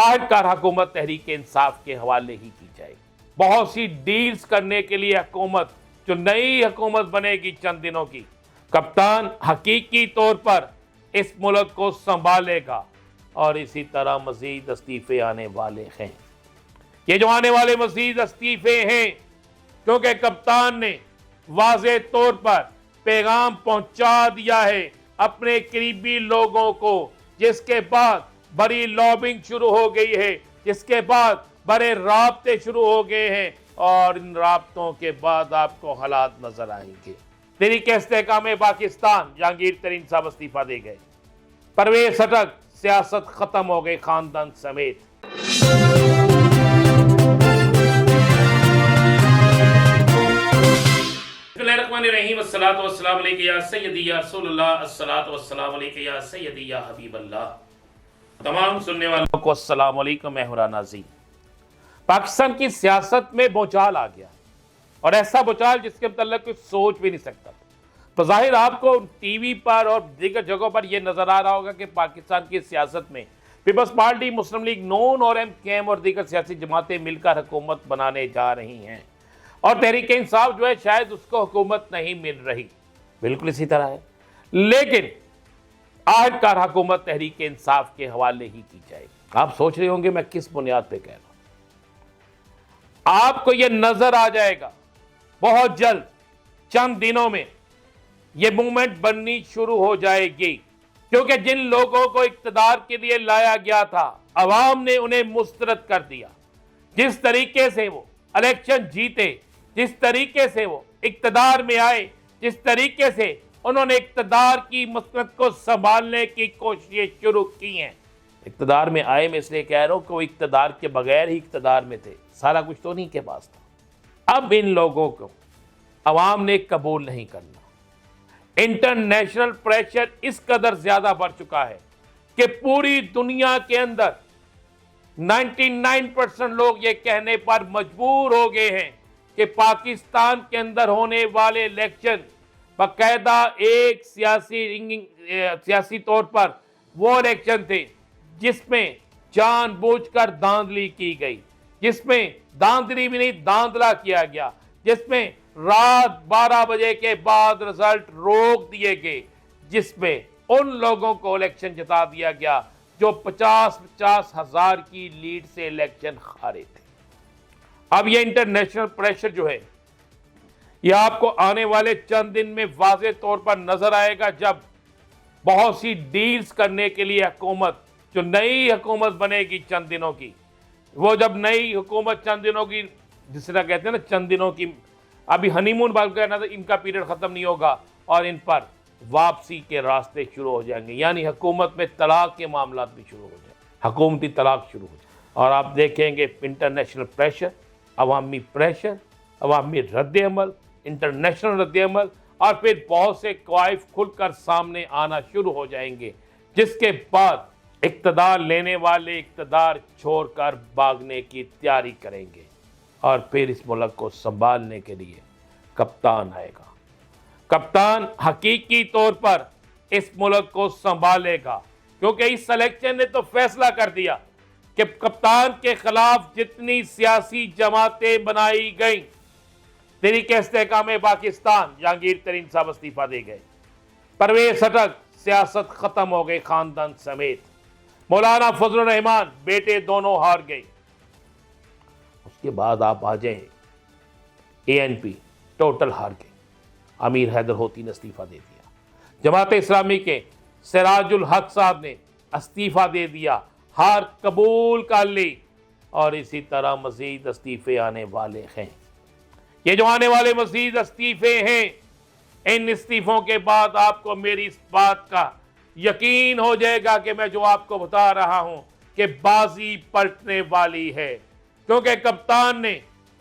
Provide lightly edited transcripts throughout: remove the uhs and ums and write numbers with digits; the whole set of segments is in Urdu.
آخرکار حکومت تحریک انصاف کے حوالے ہی کی جائے گی۔ بہت سی ڈیلز کرنے کے لیے حکومت جو نئی حکومت بنے گی چند دنوں کی، کپتان حقیقی طور پر اس ملک کو سنبھالے گا، اور اسی طرح مزید استعفے آنے والے ہیں۔ یہ جو آنے والے مزید استعفے ہیں کیونکہ کپتان نے واضح طور پر پیغام پہنچا دیا ہے اپنے قریبی لوگوں کو، جس کے بعد بڑی لابنگ شروع ہو گئی ہے، جس کے بعد بڑے رابطے شروع ہو گئے ہیں، اور ان رابطوں کے بعد آپ کو حالات نظر آئیں گے۔ تحریک استحکام پاکستان جہانگیر ترین صاحب استعفیٰ دے گئے، پرویز ہٹک سیاست ختم ہو گئی خاندان سمیت۔ بسم اللہ الرحمن الرحیم، الصلاۃ والسلام علیکہ یا سیدی یا رسول اللہ، الصلاۃ والسلام علیکہ یا سیدی یا حبیب اللہ۔ تمام سننے والوں کو السلام علیکم، میں ہوں ناظرین۔ پاکستان کی سیاست میں بھونچال آ گیا، اور ایسا بھونچال جس کے متعلق کوئی سوچ بھی نہیں سکتا۔ بظاہر آپ کو ٹی وی پر اور دیگر جگہوں پر یہ نظر آ رہا ہوگا کہ پاکستان کی سیاست میں پیپلز پارٹی، مسلم لیگ نون اور ایم کے ایم اور دیگر سیاسی جماعتیں مل کر حکومت بنانے جا رہی ہیں، اور تحریک انصاف جو ہے شاید اس کو حکومت نہیں مل رہی۔ بالکل اسی طرح ہے، لیکن آخرکار حکومت تحریک انصاف کے حوالے ہی کی جائے گی۔ آپ سوچ رہے ہوں گے میں کس بنیاد پہ کہہ رہا ہوں۔ آپ کو یہ نظر آ جائے گا بہت جلد، چند دنوں میں یہ موومنٹ بننی شروع ہو جائے گی، کیونکہ جن لوگوں کو اقتدار کے لیے لایا گیا تھا عوام نے انہیں مسترد کر دیا۔ جس طریقے سے وہ الیکشن جیتے، جس طریقے سے وہ اقتدار میں آئے، جس طریقے سے انہوں نے اقتدار کی مسلط کو سنبھالنے کی کوششیں شروع کی ہیں۔ اقتدار میں آئے میں اس لیے کہہ رہا ہوں کہ وہ اقتدار کے بغیر ہی اقتدار میں تھے، سارا کچھ تو نہیں کے پاس تھا۔ اب ان لوگوں کو عوام نے قبول نہیں کرنا۔ انٹرنیشنل پریشر اس قدر زیادہ بڑھ چکا ہے کہ پوری دنیا کے اندر 99% لوگ یہ کہنے پر مجبور ہو گئے ہیں کہ پاکستان کے اندر ہونے والے الیکشن باقاعدہ ایک سیاسی طور پر وہ الیکشن تھے جس میں جان بوجھ کر دھاندلی کی گئی، جس میں دھاندلی بھی نہیں دھاندلا کیا گیا، جس میں رات 12 بجے کے بعد رزلٹ روک دیے گئے، جس میں ان لوگوں کو الیکشن جتا دیا گیا جو 50 ہزار کی لیڈ سے الیکشن ہارے تھے۔ اب یہ انٹرنیشنل پریشر جو ہے یہ آپ کو آنے والے چند دن میں واضح طور پر نظر آئے گا، جب بہت سی ڈیلز کرنے کے لیے حکومت جو نئی حکومت بنے گی چند دنوں کی، وہ جب نئی حکومت چند دنوں کی، جس طرح کہتے ہیں نا چند دنوں کی، ابھی ہنی مون بات کہنا تھا، ان کا پیریڈ ختم نہیں ہوگا اور ان پر واپسی کے راستے شروع ہو جائیں گے، یعنی حکومت میں طلاق کے معاملات بھی شروع ہو جائیں، حکومتی طلاق شروع ہو جائے، اور آپ دیکھیں گے انٹرنیشنل پریشر، عوامی پریشر، عوامی رد عمل، انٹرنیشنل رد عمل، اور پھر بہت سے کوائف کھل کر سامنے آنا شروع ہو جائیں گے، جس کے بعد اقتدار لینے والے اقتدار چھوڑ کر بھاگنے کی تیاری کریں گے، اور پھر اس ملک کو سنبھالنے کے لیے کپتان آئے گا۔ کپتان حقیقی طور پر اس ملک کو سنبھالے گا، کیونکہ اس الیکشن نے تو فیصلہ کر دیا کہ کپتان کے خلاف جتنی سیاسی جماعتیں بنائی گئیں، تحریک استحکام پاکستان جہانگیر ترین صاحب استعفیٰ دے گئے، پرویز ہٹک سیاست ختم ہو گئی خاندان سمیت، مولانا فضل الرحمان بیٹے دونوں ہار گئے۔ اس کے بعد آپ آ جائیں اے این پی ٹوٹل ہار گئے، امیر حیدر ہوتی نے استعفیٰ دے دیا، جماعت اسلامی کے سراج الحق صاحب نے استعفیٰ دے دیا، ہار قبول کر لی، اور اسی طرح مزید استعفے آنے والے ہیں۔ یہ جو آنے والے مزید استعفے ہیں، ان استعفوں کے بعد آپ کو میری اس بات کا یقین ہو جائے گا کہ میں جو آپ کو بتا رہا ہوں کہ بازی پلٹنے والی ہے، کیونکہ کپتان نے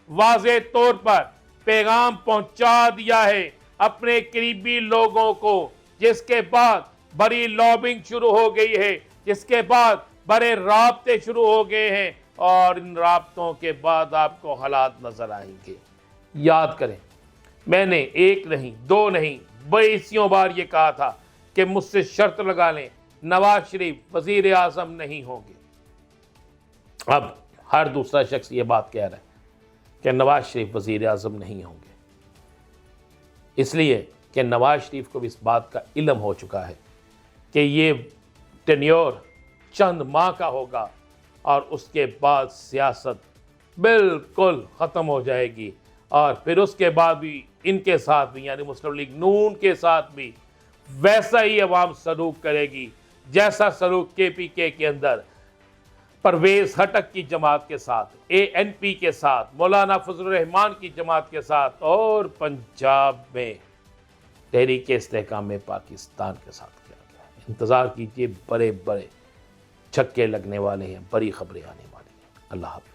واضح طور پر پیغام پہنچا دیا ہے اپنے قریبی لوگوں کو، جس کے بعد بڑی لابنگ شروع ہو گئی ہے، جس کے بعد بڑے رابطے شروع ہو گئے ہیں، اور ان رابطوں کے بعد آپ کو حالات نظر آئیں گے۔ یاد کریں، میں نے ایک نہیں، دو نہیں، بیسیوں بار یہ کہا تھا کہ مجھ سے شرط لگا لیں، نواز شریف وزیر اعظم نہیں ہوں گے۔ اب ہر دوسرا شخص یہ بات کہہ رہا ہے کہ نواز شریف وزیر اعظم نہیں ہوں گے، اس لیے کہ نواز شریف کو بھی اس بات کا علم ہو چکا ہے کہ یہ ٹینیور چند ماہ کا ہوگا اور اس کے بعد سیاست بالکل ختم ہو جائے گی، اور پھر اس کے بعد بھی ان کے ساتھ بھی یعنی مسلم لیگ نون کے ساتھ بھی ویسا ہی عوام سلوک کرے گی جیسا سلوک کے پی کے اندر پرویز ہٹک کی جماعت کے ساتھ، اے این پی کے ساتھ، مولانا فضل الرحمان کی جماعت کے ساتھ، اور پنجاب میں تحریک استحکام پاکستان کے ساتھ کیا گیا ہے۔ انتظار کیجئے، بڑے بڑے چھکے لگنے والے ہیں، بڑی خبریں آنے والی ہیں۔ اللہ حافظ۔